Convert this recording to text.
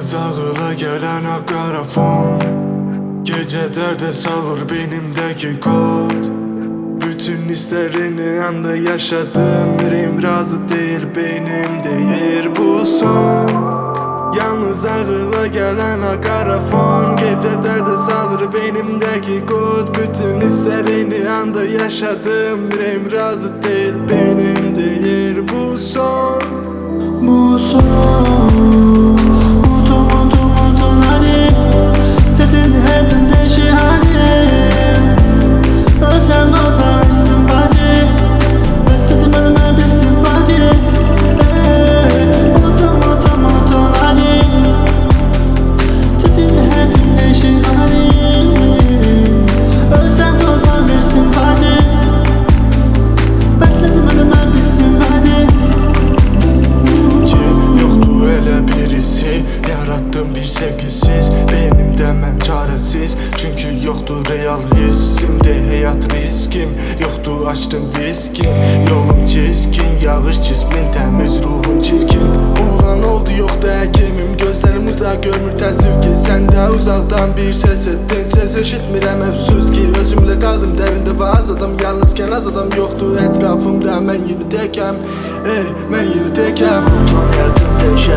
Yalnız ağıla gelen akarafon, gece derde salır benimdeki kod. Bütün hislerini anda yaşadım, yüreğim razı değil, benim değil bu son. Yalnız ağıla gelen akarafon, gece derde salır benimdeki kod. Bütün hislerini anda yaşadım, yüreğim razı değil, benim değil bu son. Bu son. Unutun hadi. Zaten hedimde şey hadi. Özlem bir simpati. Bestedim önüme bir simpati. Unutun hadi. Zaten hedimde şey hadi. Özlem bir simpati. Bestedim önüme bir simpati. Yoktu öyle birisi, yarattım bir sevgisiz. Benim demem çaresiz, çünkü yoktu real hissimde. Hayat riskim, yoktu açtım viskin. Yolum çizgin, yağış cismin temiz, ruhum çirkin. Olan oldu yoktu həkimim, gözlerim uzak görmür təəssüf ki. Sen de uzaktan bir ses ettin, ses eşitmirəm əfsus ki. Özümle kaldım derinde ve az adam, yalnızken az adam yoktu etrafımda. Ben yeni tekəm, mən yeni tekəm. Ton yadım deşe